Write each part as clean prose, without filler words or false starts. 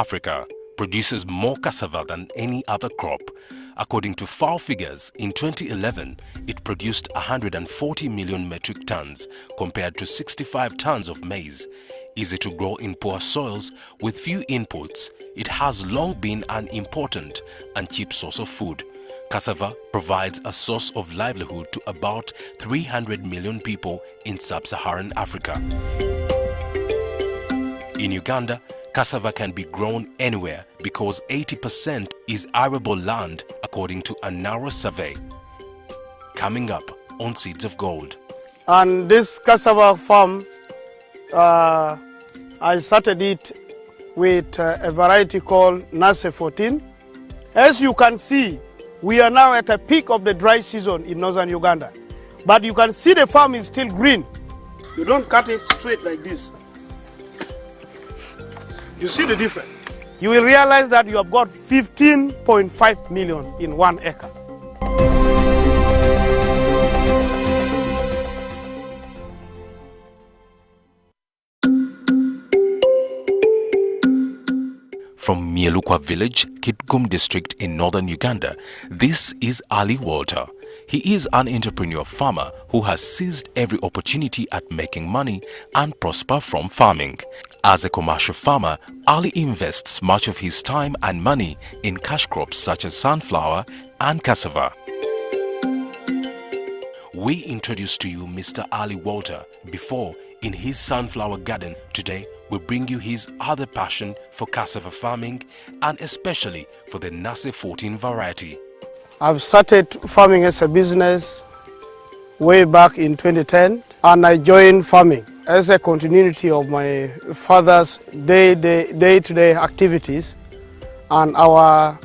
Africa produces more cassava than any other crop. According to FAO figures, in 2011, it produced 140 million metric tons compared to 65 tons of maize. Easy to grow in poor soils with few inputs, it has long been an important and cheap source of food. Cassava provides a source of livelihood to about 300 million people in sub-Saharan Africa. In Uganda, cassava can be grown anywhere because 80% is arable land according to a narrow survey. Coming up on Seeds of Gold. And this cassava farm, I started it with a variety called NASE 14. As you can see, we are now at a peak of the dry season in northern Uganda. But you can see the farm is still green. You don't cut it straight like this. You see the difference. You will realize that you have got 15.5 million in 1 acre. From Mielukwa village, Kitgum District in northern Uganda, this is Ali Walter. He is an entrepreneur farmer who has seized every opportunity at making money and prosper from farming. As a commercial farmer, Ali invests much of his time and money in cash crops such as sunflower and cassava. We introduce to you Mr. Ali Walter before in his sunflower garden. Today, we bring you his other passion for cassava farming and especially for the NASE 14 variety. I've started farming as a business way back in 2010, and I joined farming as a continuity of my father's day-to-day activities and our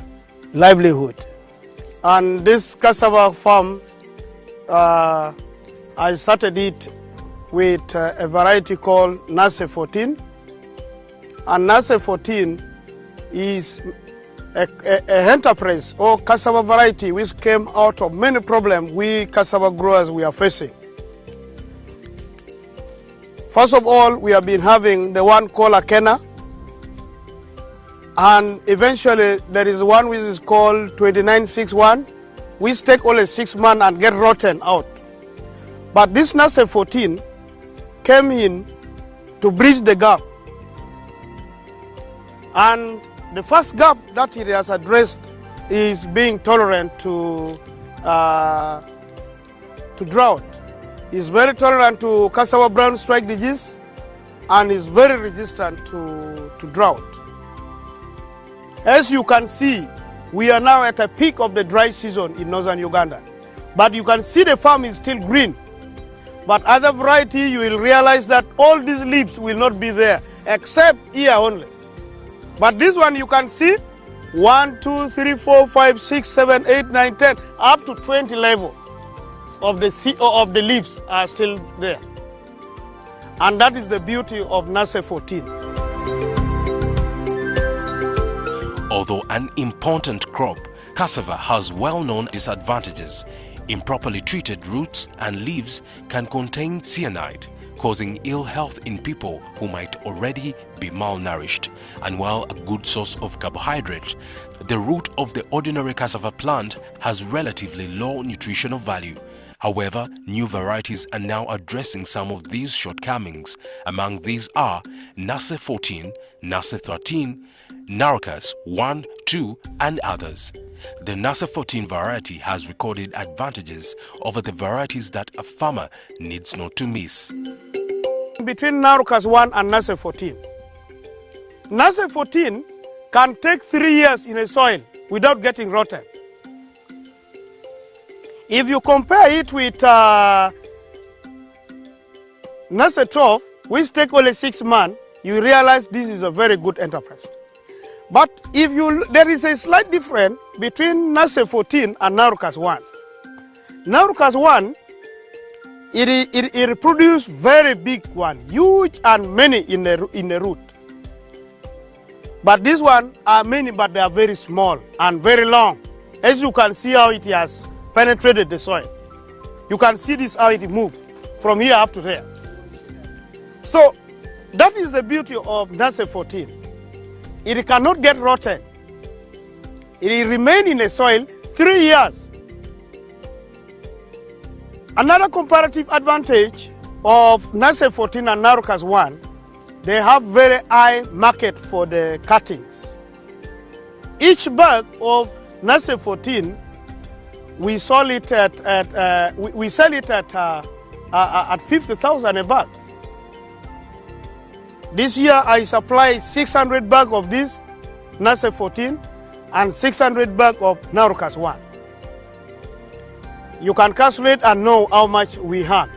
livelihood. And this cassava farm, I started it with a variety called NASE 14. And NASE 14 is a enterprise or cassava variety which came out of many problems we cassava growers we are facing. First of all, we have been having the one called Akena, and eventually there is one which is called 2961, which take only 6 months and get rotten out. But this NASE 14 came in to bridge the gap. And the first gap that it has addressed is being tolerant to drought. It's very tolerant to cassava brown strike disease and is very resistant to drought. As you can see, we are now at a peak of the dry season in northern Uganda. But you can see the farm is still green. But other variety, you will realize that all these leaves will not be there, except here only. But this one you can see 1, 2, 3, 4, 5, 6, 7, 8, 9, 10, up to 20 level of the leaves are still there. And that is the beauty of NASE 14. Although an important crop, cassava has well-known disadvantages. Improperly treated roots and leaves can contain cyanide, causing ill health in people who might already be malnourished. And while a good source of carbohydrate, the root of the ordinary cassava plant has relatively low nutritional value. However, new varieties are now addressing some of these shortcomings. Among these are NASE 14, NASE 13, Narcas 1, 2 and others. The NASE 14 variety has recorded advantages over the varieties that a farmer needs not to miss. Between Narcas 1 and NASE 14, NASE 14 can take 3 years in a soil without getting rotten. If you compare it with NASE 12, which take only 6 months, you realize this is a very good enterprise. But if there is a slight difference between NASE 14 and Narcas 1. Narcas 1, it produces very big one, huge and many in the root. But this one are many, but they are very small and very long. As you can see how it has penetrated the soil. You can see this how it moves from here up to there. So that is the beauty of NASE 14. it cannot get rotten. It will remain in the soil 3 years. Another comparative advantage of NASE 14 and Narukas 1, they have very high market for the cuttings. Each bag of NASE 14, we sell it at 50,000 a bag. This year I supply 600 bags of this NASE 14 and 600 bags of Narukas 1. You can calculate and know how much we have.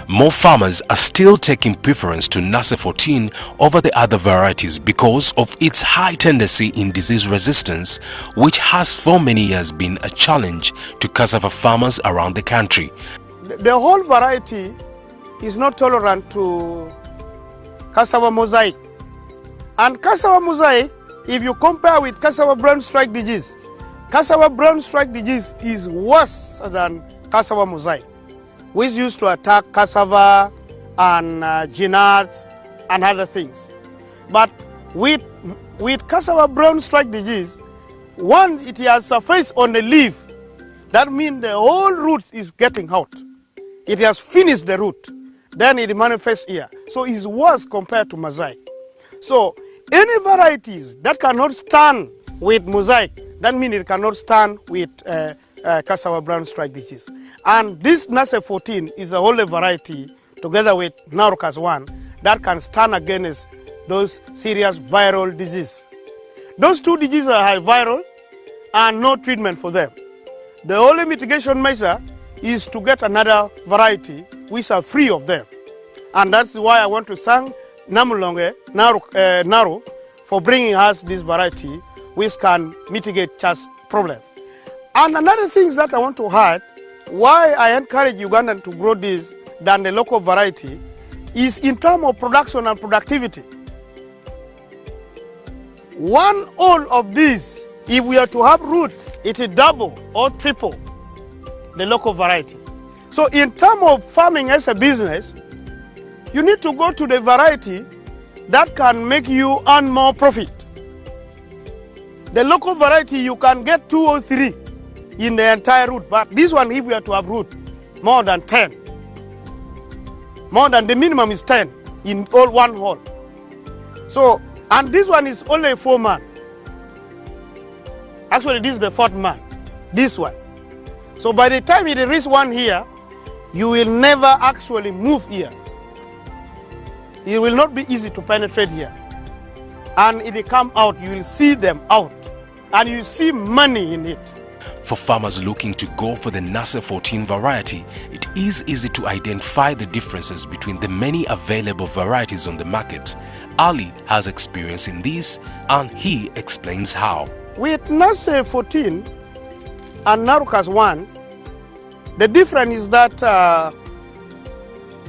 More farmers are still taking preference to NASE 14 over the other varieties because of its high tendency in disease resistance, which has for many years been a challenge to cassava farmers around the country. The whole variety is not tolerant to cassava mosaic. And cassava mosaic, if you compare with cassava brown strike disease, cassava brown strike disease is worse than cassava mosaic, which used to attack cassava and ginards and other things. But with cassava brown strike disease, once it has surfaced on the leaf, that means the whole root is getting out. It has finished the root. Then it manifests here. So it's worse compared to mosaic. So any varieties that cannot stand with mosaic, that means it cannot stand with cassava brown strike disease. And this NASE 14 is a whole variety together with Narukas 1 that can stand against those serious viral diseases. Those two diseases are high viral and no treatment for them. The only mitigation measure is to get another variety which are free of them. And that's why I want to thank Namulonge, Naru, for bringing us this variety which can mitigate such problem. And another thing that I want to add, why I encourage Ugandan to grow this than the local variety, is in terms of production and productivity. One all of these, if we are to have root, it is double or triple the local variety. So in terms of farming as a business, you need to go to the variety that can make you earn more profit. The local variety, you can get 2 or 3 in the entire root, but this one, if we are to have root, more than 10. More than the minimum is 10 in all one hole. So, and this one is only 4 man. Actually, this is the 4th man, this one. So by the time it reaches 1 here, you will never actually move here. It will not be easy to penetrate here. And if they come out, you will see them out. And you see money in it. For farmers looking to go for the NASE 14 variety, it is easy to identify the differences between the many available varieties on the market. Ali has experience in this and he explains how. With NASE 14 and Narukas 1, the difference is that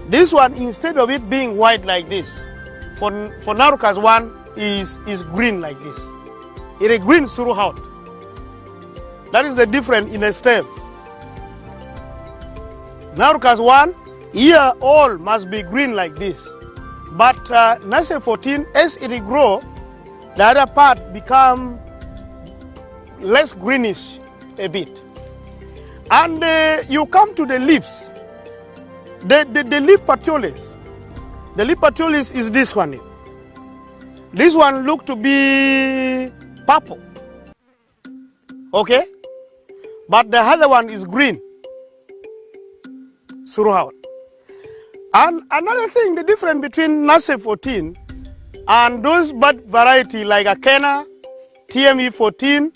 this one, instead of it being white like this, for Narukas 1 is green like this. It is green throughout. That is the difference in a stem. Narukas 1, here all must be green like this. But NASE 14, as it grows, the other part become less greenish a bit. And you come to the leaves. The leaf petioles. The leaf petioles is this one. This one look to be purple. Okay? But the other one is green throughout. And another thing, the difference between NASE 14 and those bud variety like Akena, TME 14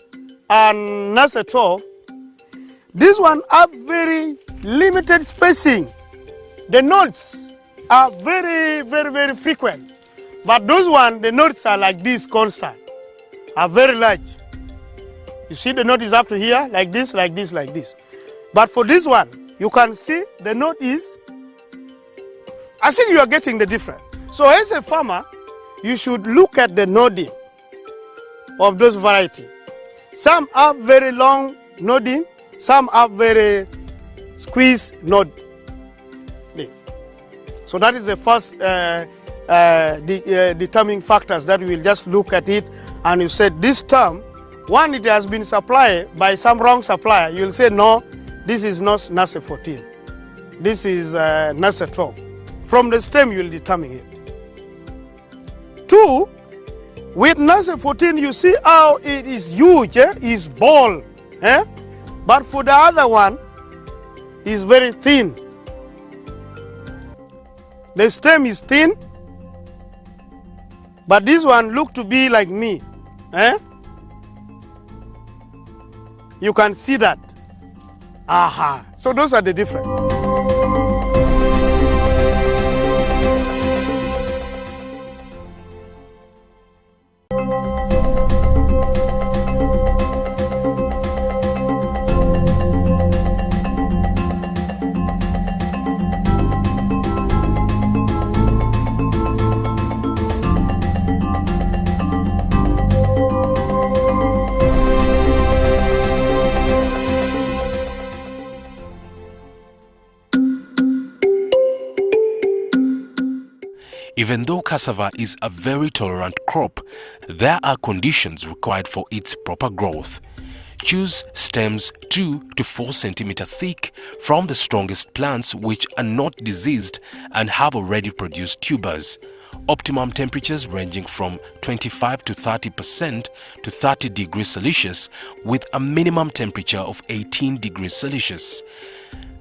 and NASE 12, this one have very limited spacing. The nodes are very, very, very frequent. But those ones, the nodes are like this constant, are very large. You see the node is up to here, like this, like this, like this. But for this one, you can see the node is, I think you are getting the difference. So as a farmer, you should look at the noding of those varieties. Some have very long noding, some have very squeezed node. So that is the first determining factors that we will just look at it and you said this term, one, it has been supplied by some wrong supplier. You'll say, no, this is not NASE 14. This is NASE 12. From the stem, you'll determine it. 2, with NASE 14, you see how it is huge, it's ball. But for the other one, it's very thin. The stem is thin, but this one look to be like me. You can see that. Aha. So those are the difference. Even though cassava is a very tolerant crop, there are conditions required for its proper growth. Choose stems 2 to 4 centimeter thick from the strongest plants which are not diseased and have already produced tubers. Optimum temperatures ranging from 25 to 30% to 30 degrees Celsius with a minimum temperature of 18 degrees Celsius.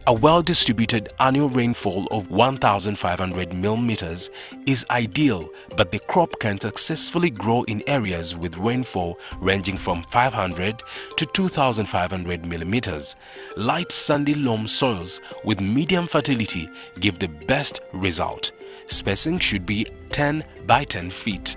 A well-distributed annual rainfall of 1,500 millimeters is ideal, but the crop can successfully grow in areas with rainfall ranging from 500 to 2,500 millimeters. Light sandy loam soils with medium fertility give the best result. Spacing should be 10 by 10 feet.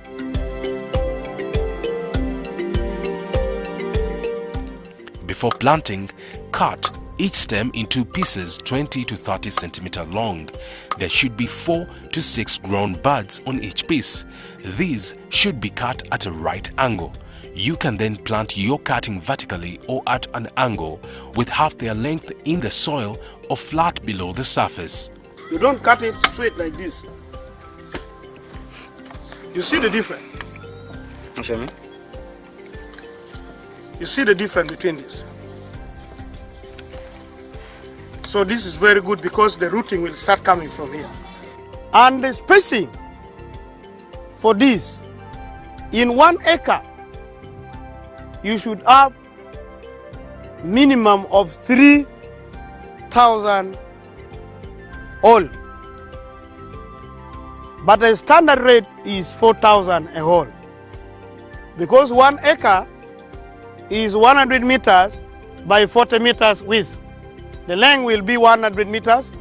Before planting, cut each stem into pieces 20 to 30 centimeter long. There should be 4 to 6 grown buds on each piece. These should be cut at a right angle. You can then plant your cutting vertically or at an angle with half their length in the soil or flat below the surface. You don't cut it straight like this. You see the difference? Show me. You see the difference between this. So this is very good because the rooting will start coming from here. And the spacing for this, in 1 acre, you should have minimum of 3,000 all. But the standard rate is 4,000 a hole. Because 1 acre is 100 meters by 40 meters width. The length will be 100 meters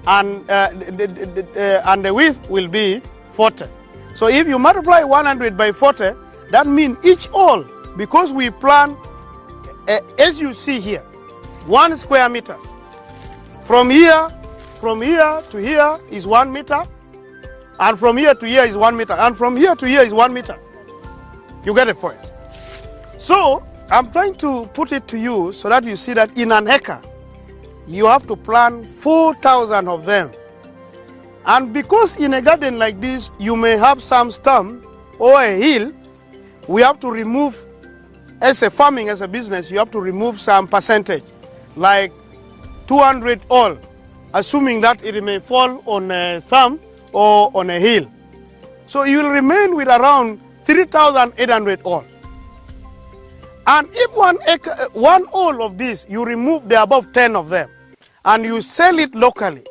and the width will be 40. So if you multiply 100 by 40, that means each hole, because we plant, as you see here, 1 square meter. From here to here is 1 meter, and from here to here is 1 meter, and from here to here is 1 meter. You get the point. So I'm trying to put it to you so that you see that in an acre, you have to plant 4,000 of them. And because in a garden like this, you may have some stump or a hill, we have to remove, as a farming, as a business, you have to remove some percentage, like 200 all, assuming that it may fall on a thumb or on a hill. So you will remain with around 3,800 all. And if 1 acre, 1 all of this, you remove the above 10 of them, and you sell it locally,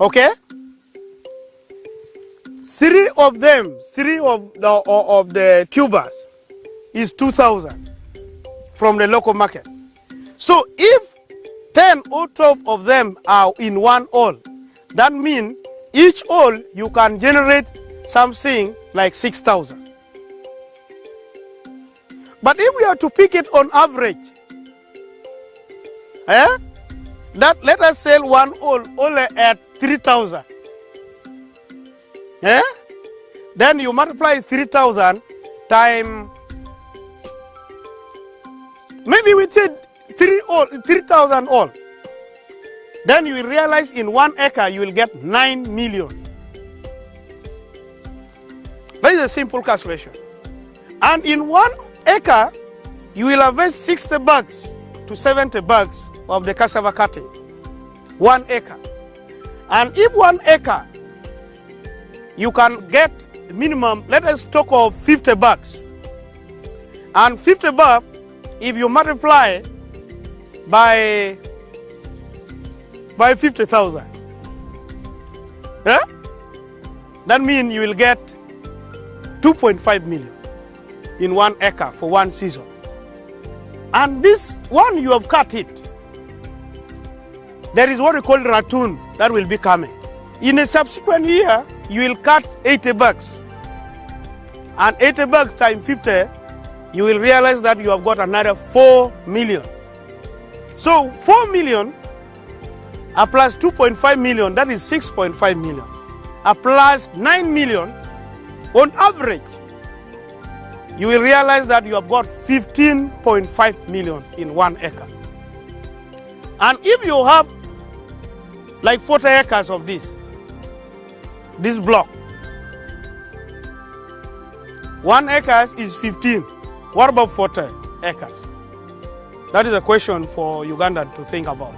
okay? 3 of them, 3 of the tubers is 2,000 from the local market. So if 10 or 12 of them are in 1 all, that means each all you can generate something like 6,000. But if we are to pick it on average, that let us sell 1 all only at 3,000. Then you multiply 3,000 times, maybe we said 3,000 all. Then you will realize in 1 acre you will get 9 million. is a simple calculation. And in 1 acre, you will harvest 60 bags to 70 bags of the cassava cutting. 1 acre. And if 1 acre, you can get minimum, let us talk of 50 bags. And 50 bags, if you multiply by 50,000, yeah? That means you will get 2.5 million in 1 acre for 1 season. And this one you have cut it, there is what we call ratoon that will be coming. In a subsequent year, you will cut 80 bags. And 80 bags times 50, you will realize that you have got another 4 million. So 4 million plus 2.5 million, that is 6.5 million. Plus 9 million, on average, you will realize that you have got 15.5 million in 1 acre. And if you have like 40 acres of this block, 1 acre is 15. What about 40 acres? That is a question for Uganda to think about.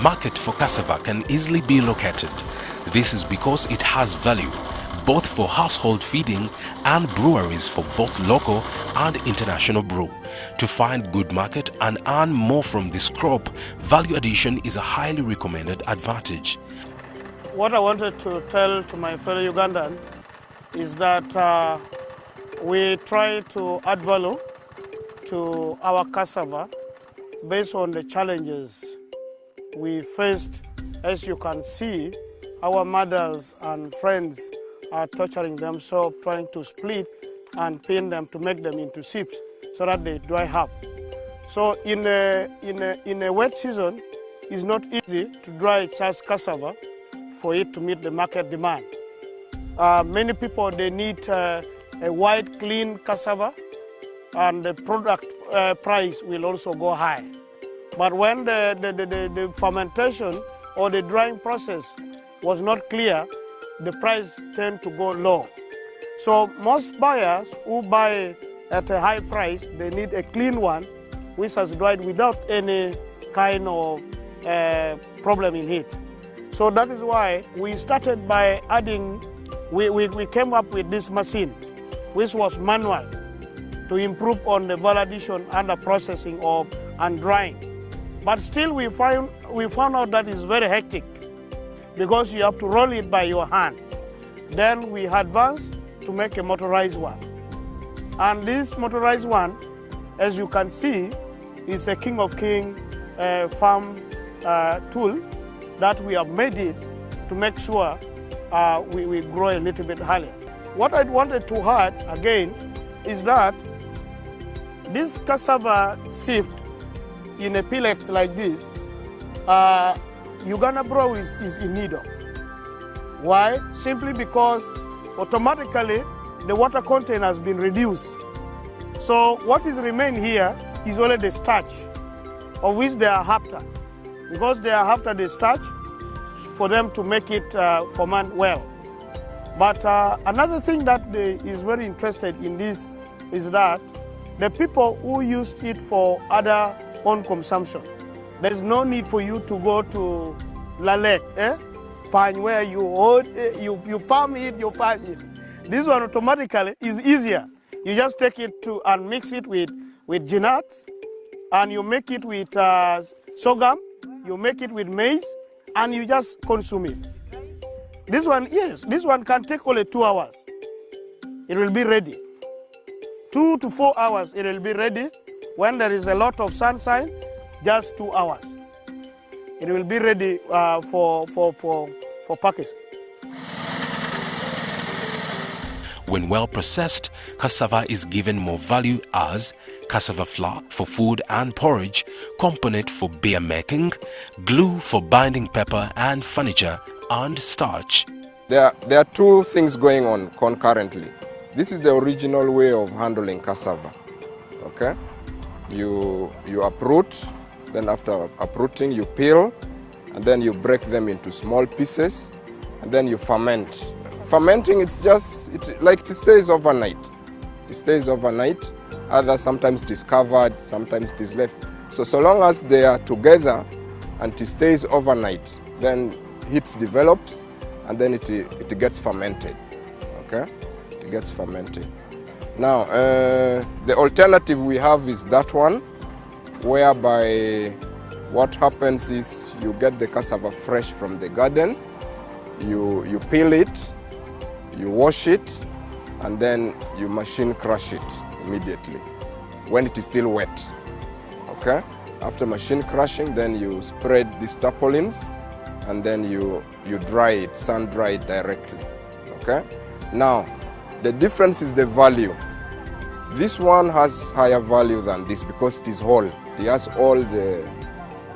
Market for cassava can easily be located. This is because it has value, both for household feeding and breweries for both local and international brew. To find good market and earn more from this crop, value addition is a highly recommended advantage. What I wanted to tell to my fellow Ugandan is that we try to add value to our cassava based on the challenges we faced. As you can see, our mothers and friends are torturing themselves, trying to split and pin them to make them into chips so that they dry up. So in a wet season, it's not easy to dry just cassava for it to meet the market demand. Many people, they need a white, clean cassava, and the product price will also go high. But when the fermentation or the drying process was not clear, the price tend to go low. So most buyers who buy at a high price, they need a clean one which has dried without any kind of problem in it. So that is why we started by adding, we came up with this machine, which was manual, to improve on the value addition and the processing of and drying. But still we found out that it's very hectic because you have to roll it by your hand. Then we advanced to make a motorized one. And this motorized one, as you can see, is a King of King farm tool that we have made it to make sure we grow a little bit higher. What I wanted to add again is that this cassava sift in a pellets like this, Uganda Brew is in need of. Why? Simply because automatically the water content has been reduced. So what is remain here is only the starch, of which they are after. Because they are after the starch for them to make it ferment well. But another thing that is very interested in this is that the people who use it for other own consumption, there's no need for you to go to La Lake, pan where you hold, you palm it, you pan it. This one automatically is easier. You just take it to and mix it with ginat, and you make it with sorghum, you make it with maize, and you just consume it. This one, yes, this one can take only 2 hours. It will be ready. 2 to 4 hours, it will be ready. When there is a lot of sunshine, just 2 hours. It will be ready for packaging. When well processed, cassava is given more value as cassava flour for food and porridge, component for beer making, glue for binding paper and furniture, and starch. There are two things going on concurrently. This is the original way of handling cassava. Okay? You uproot, then after uprooting you peel, and then you break them into small pieces, and then you ferment. Fermenting, it stays overnight. It stays overnight. Others sometimes it is covered, sometimes it is left. So long as they are together and it stays overnight, then heat develops and then it gets fermented. Okay, it gets fermented. Now, the alternative we have is that one, whereby what happens is you get the cassava fresh from the garden, you peel it, you wash it, and then you machine crush it immediately when it is still wet. Okay? After machine crushing, then you spread these tarpaulins and then you dry it, sun dry it directly. Okay? Now, the difference is the value. This one has higher value than this because it is whole. It has all the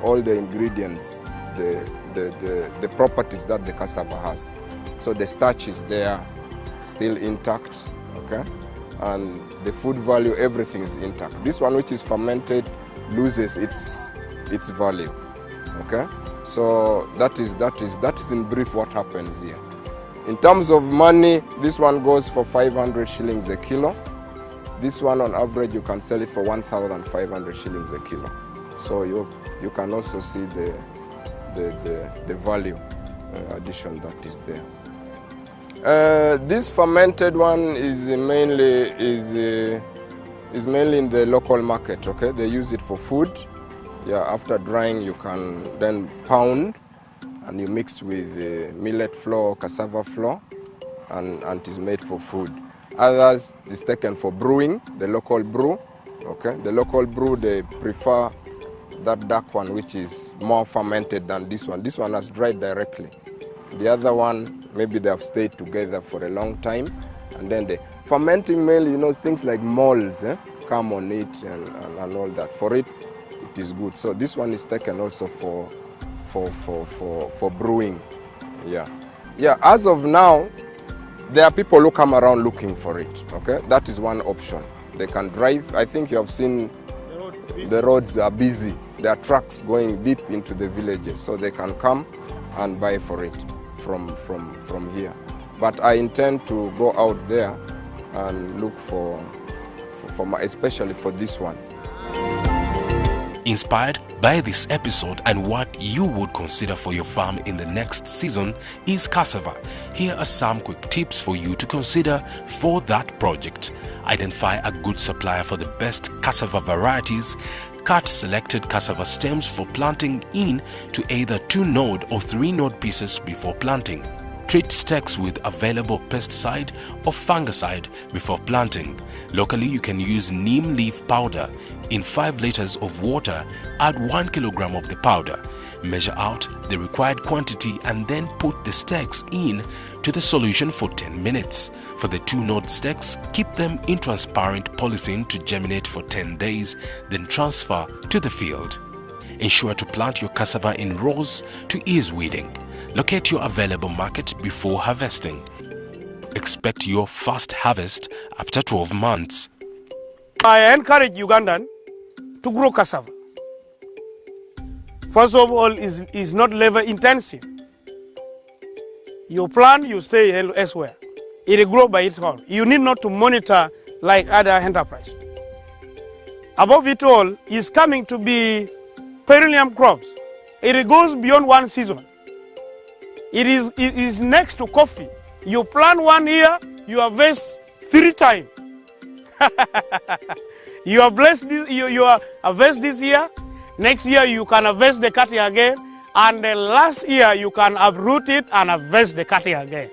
ingredients, the properties that the cassava has. So the starch is there, still intact, okay? And the food value, everything is intact. This one, which is fermented, loses its value, okay? So that is in brief what happens here. In terms of money, this one goes for 500 shillings a kilo. This one, on average, you can sell it for 1,500 shillings a kilo. So you can also see the value addition that is there. This fermented one is mainly in the local market. Okay, they use it for food. Yeah, after drying, you can then pound, and you mix with millet flour, cassava flour, and it is made for food. Others is taken for brewing, the local brew. Okay, the local brew, they prefer that dark one, which is more fermented than this one. This one has dried directly. The other one, maybe they have stayed together for a long time, and then the fermenting mainly, things like molds come on it and all that. For it is good. So this one is taken also for brewing. Yeah. As of now, there are people who come around looking for it. Okay, that is one option. They can drive. I think you have seen the roads are busy. There are trucks going deep into the villages, so they can come and buy for it from here. But I intend to go out there and look for especially for this one. Inspired by this episode and what you would consider for your farm in the next season is cassava. Here are some quick tips for you to consider for that project. Identify a good supplier for the best cassava varieties. Cut selected cassava stems for planting in to either 2-node or 3-node pieces before planting. Treat stalks with available pesticide or fungicide before planting. Locally, you can use neem leaf powder. In 5 liters of water, add 1 kilogram of the powder. Measure out the required quantity and then put the stalks in to the solution for 10 minutes. For the 2-node stalks, keep them in transparent polythene to germinate for 10 days, then transfer to the field. Ensure to plant your cassava in rows to ease weeding. Locate your available market before harvesting. Expect your first harvest after 12 months. I encourage Ugandan to grow cassava. First of all, is not labor intensive. You plant, you stay elsewhere. It will grow by its own. You need not to monitor like other enterprises. Above it all, is coming to be perennial crops. It goes beyond one season. It is next to coffee. You plant 1 year, you harvest 3 times. You are blessed. You are harvest this year. Next year you can harvest the cutting again, and the last year you can uproot it and harvest the cutting again.